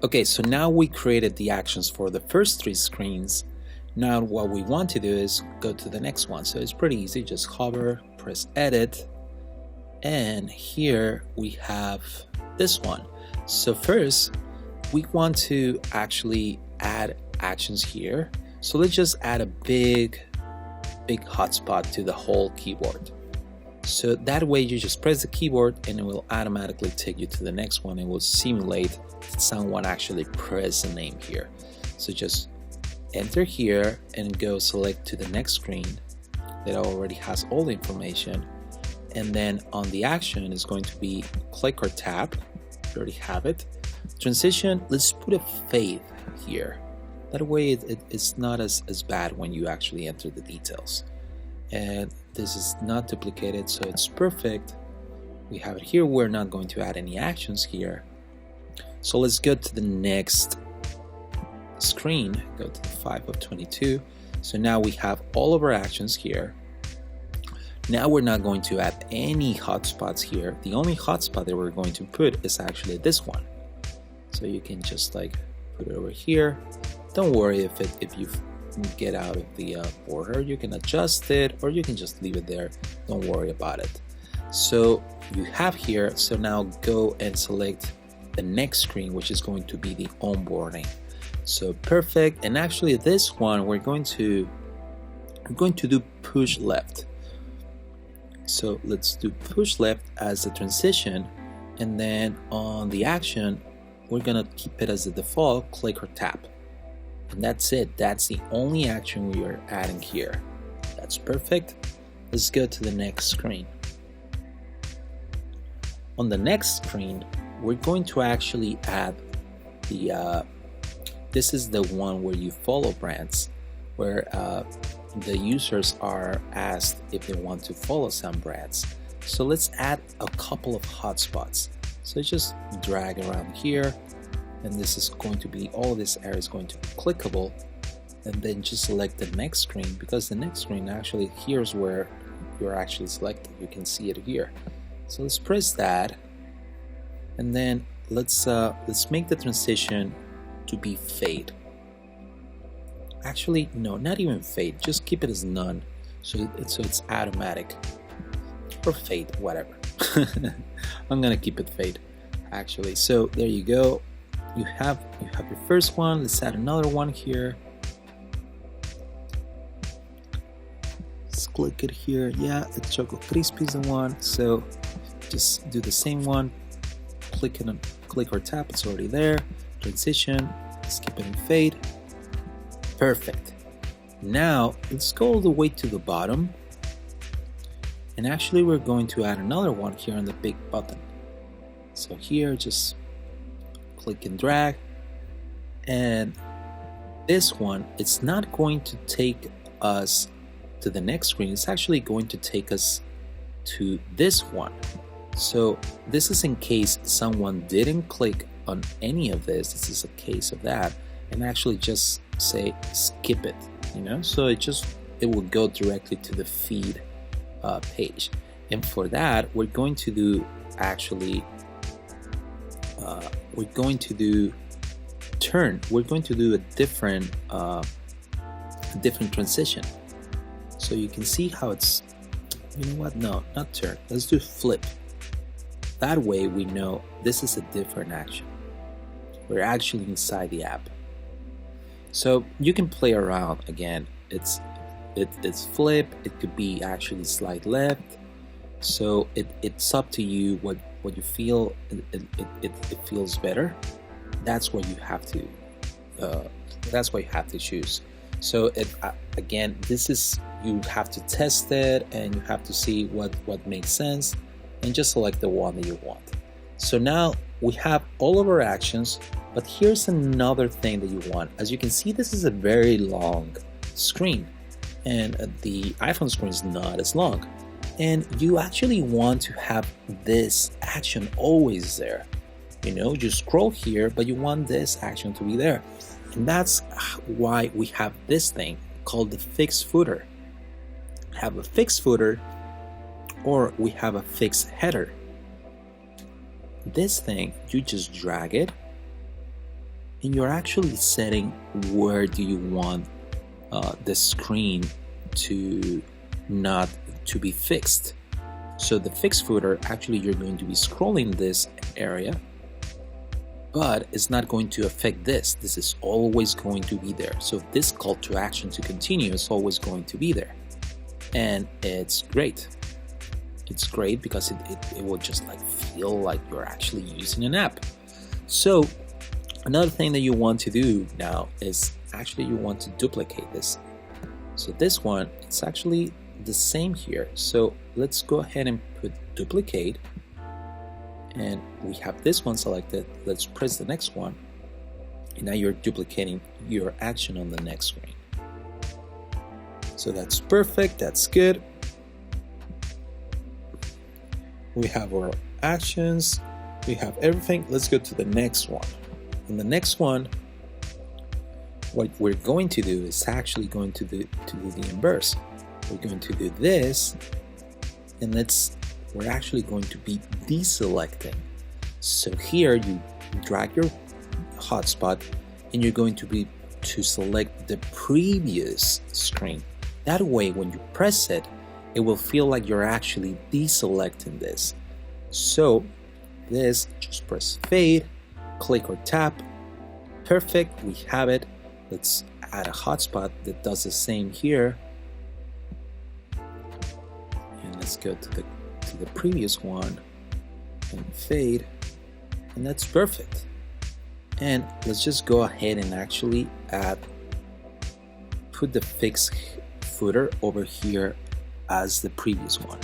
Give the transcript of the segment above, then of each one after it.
Okay, so now we created the actions for the first 3 screens. Now what we want to do is go to the next one. So it's pretty easy, just hover, press edit, and here we have this one. So first we want to actually add actions here. So let's just add a big hotspot to the whole keyboard. So that way you just press the keyboard and it will automatically take you to the next one and will simulate that someone actually pressed the name here. So just enter here and go select to the next screen that already has all the information, and then on the action is going to be click or tap. You already have it. Transition, let's put a fade here. That way it's not as bad when you actually enter the details. And this is not duplicated, so it's perfect. We have it here. We're not going to add any actions here. So let's go to the next screen, go to the 5 of 22. So now we have all of our actions here. Now we're not going to add any hotspots here. The only hotspot that we're going to put is actually this one. So you can just like put it over here. Don't worry if you get out of the border, you can adjust it or you can just leave it there. Don't worry about it. So you have here, so now go and select the next screen, which is going to be the onboarding. So perfect. And actually this one we're going to do push left. So let's do push left as a transition, and then on the action we're gonna keep it as a default, click or tap. And that's it. That's the only action we are adding here. That's perfect. Let's go to the next screen. On the next screen, we're going to actually add the this is the one where you follow brands, where the users are asked if they want to follow some brands. So let's add a couple of hotspots. So just drag around here, and this is going to be, all of this area is going to be clickable, and then just select the next screen, because the next screen actually, here's where you're actually selected. You can see it here. So let's press that, and then let's make the transition to be fade. Actually, no, not even fade. Just keep it as none, so it's automatic, or fade, whatever. I'm gonna keep it fade, actually. So there you go. You have your first one. Let's add another one here. Let's click it here. Yeah, the Choco Crispy is the one. So just do the same one. Click or tap. It's already there. Transition. Let's keep it in fade. Perfect. Now let's go all the way to the bottom. And actually, we're going to add another one here on the big button. So here, just click and drag, and this one, it's not going to take us to the next screen. It's actually going to take us to this one. So this is in case someone didn't click on any of this. This is a case of that, and actually just say skip it, you know. So it will go directly to the feed page. And for that, we're going to do actually we're going to do a different transition. So you can see how it's, you know what, no, not turn, let's do flip. That way we know this is a different action. We're actually inside the app. So you can play around again. It's flip, it could be actually slide left. So it's up to you what you feel it feels better. That's what you have to choose. So again, this is, you have to test it and you have to see what makes sense, and just select the one that you want. So now we have all of our actions, but here's another thing that you want. As you can see, this is a very long screen, and the iPhone screen is not as long. And you actually want to have this action always there. You know, you scroll here, but you want this action to be there. And that's why we have this thing called the fixed footer. Have a fixed footer, or we have a fixed header. This thing, you just drag it, and you're actually setting where do you want the screen to not to be fixed. So the fixed footer, actually you're going to be scrolling this area, but it's not going to affect this. This is always going to be there. So this call to action to continue is always going to be there. And it's great. It's great because it will just like feel like you're actually using an app. So another thing that you want to do now is actually you want to duplicate this. So this one, it's actually the same here. So let's go ahead and put duplicate, and we have this one selected. Let's press the next one, and now you're duplicating your action on the next screen. So that's perfect, that's good. We have our actions, we have everything. Let's go to the next one. In the next one, what we're going to do is actually going to do the inverse. We're going to do this, and we're actually going to be deselecting. So here you drag your hotspot, and you're going to select the previous screen. That way, when you press it, it will feel like you're actually deselecting this. So this, just press fade, click or tap. Perfect, we have it. Let's add a hotspot that does the same here. And let's go to the previous one and fade. And that's perfect. And let's just go ahead and actually put the fixed footer over here as the previous one.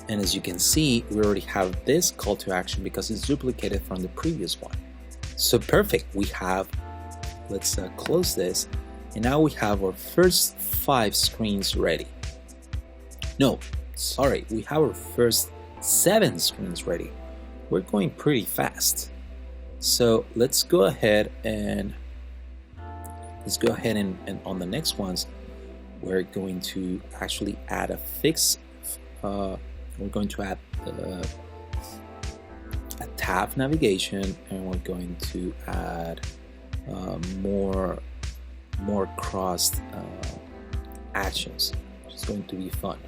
And as you can see, we already have this call to action because it's duplicated from the previous one. So perfect, we have, let's close this, and now we have our first 5 screens ready. No, sorry, we have our first 7 screens ready. We're going pretty fast. So let's go ahead and on the next ones, we're going to actually add a fix. We're going to add a tab navigation, and we're going to add more crossed actions. It's going to be fun.